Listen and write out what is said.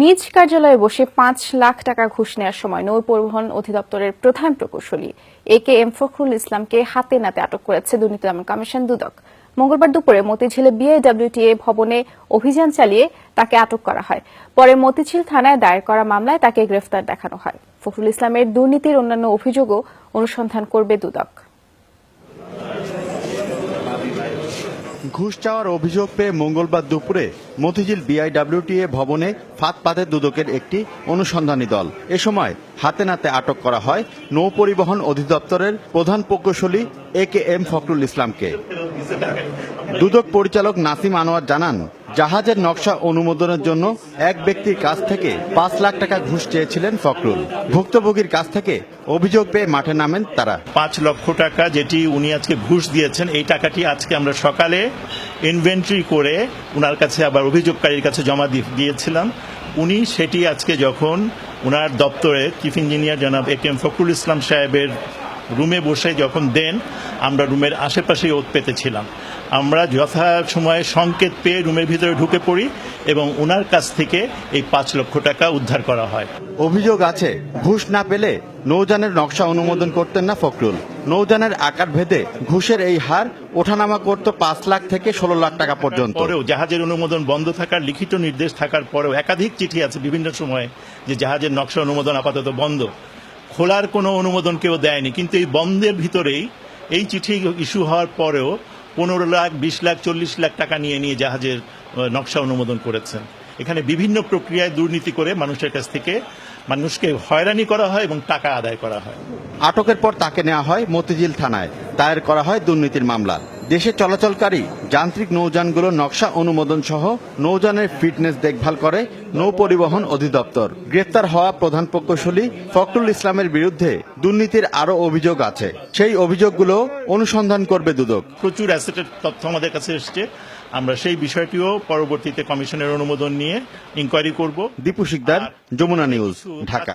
নিজ কার্যালয়ে বসে ৫ লাখ টাকা ঘুষ নেওয়ার সময় নৌ পরিবহন অধিদপ্তরের প্রধান প্রকৌশলী একেএম ফখরুল ইসলামকে হাতে নাতে আটক করেছে দুর্নীতি দমন কমিশন দুদক। মঙ্গলবার দুপুরে মতিঝিলে বিআইডব্লিউটিএ ভবনে অভিযান চালিয়ে তাকে আটক করা হয়। পরে মতিঝিল থানায় দায়ের করা মামলায় তাকে গ্রেফতার দেখানো হয়। ফখরুল ইসলামের দুর্নীতির অন্যান্য অভিযোগও অনুসন্ধান করবে দুদক। ঘুষ চাওয়ার অভিযোগ পেয়ে মঙ্গলবার দুপুরে মতিঝিল বিআইডব্লিউটিএ ভবনে ফাঁদ পাতে দুদকের একটি অনুসন্ধানী দল। এ সময় হাতে নাতে আটক করা হয় নৌ পরিবহন অধিদপ্তরের প্রধান প্রকৌশলী একেএম ফখরুল ইসলামকে। দুদক পরিচালক নাসিম আনোয়ার জানান, জাহাজের নকশা অনুমোদনের জন্য এক ব্যক্তির কাছ থেকে ৫ লাখ টাকা ঘুষ চেয়েছিলেন ফখরুল। ভুক্তভোগীর কাছ থেকে অভিযোগ পেয়ে মাঠে নামেন তারা। ৫ লক্ষ টাকা যেটি উনি আজকে ঘুষ দিয়েছেন, এই টাকাটি আজকে আমরা সকালে ইনভেন্টরি করে উনার কাছে আবার অভিযোগকারীর কাছে জমা দিয়েছিলাম। উনি সেটি আজকে যখন উনার দপ্তরে চিফ ইঞ্জিনিয়ার জনাব একেএম ফখরুল ইসলাম সাহেবের রুমে বসে যখন দেন, আমরা রুমের আশেপাশেই ওত পেতেছিলাম। আমরা যথা সময়ে সংকেত পেয়ে রুমের ভিতরে ঢুকে পড়ি এবং ওনার কাছ থেকে এই ৫ লক্ষ টাকা উদ্ধার করা হয়। অভিযোগ আছে, ঘুষ না পেলে নৌযানের নকশা অনুমোদন করতেন না ফখরুল। নৌযানের আকার ভেদে ঘুষের এই হার ওঠানামা করত ৫ লাখ থেকে ১৬ লাখ টাকা পর্যন্ত। পরেও জাহাজের অনুমোদন বন্ধ থাকার লিখিত নির্দেশ থাকার পরেও একাধিক চিঠি আছে বিভিন্ন সময়ে যে জাহাজের নকশা অনুমোদন আপাতত বন্ধ, খোলার কোনো অনুমোদন কেউ দেয়নি। কিন্তু এই বন্ধের ভিতরেই এই চিঠি ইস্যু হওয়ার পরেও ১৫ লাখ, ২০ লাখ, ৪০ লাখ টাকা নিয়ে জাহাজের নকশা অনুমোদন করেছেন। এখানে বিভিন্ন প্রক্রিয়ায় দুর্নীতি করে মানুষের কাছ থেকে মানুষকে হয়রানি করা হয় এবং টাকা আদায় করা হয়। আটকের পর তাকে নেওয়া হয় মতিঝিল থানায়, দায়ের করা হয় দুর্নীতির মামলা। দেশে চলাচলকারী যান্ত্রিক নৌযানগুলোর নকশা অনুমোদন সহ নৌযানের ফিটনেস দেখভাল করে নৌ পরিবহন অধিদপ্তর। গ্রেপ্তার হওয়া প্রধান প্রকৌশলী ফখরুল ইসলামের বিরুদ্ধে দুর্নীতির আরও অভিযোগ আছে। সেই অভিযোগগুলো অনুসন্ধান করবে দুদক। প্রচুর অ্যাসেটের তথ্য আমাদের কাছে এসছে, আমরা সেই বিষয়টিও পরবর্তীতে কমিশনের অনুমোদন নিয়ে ইনকোয়ারি করব। দীপু শিকদার, যমুনা নিউজ, ঢাকা।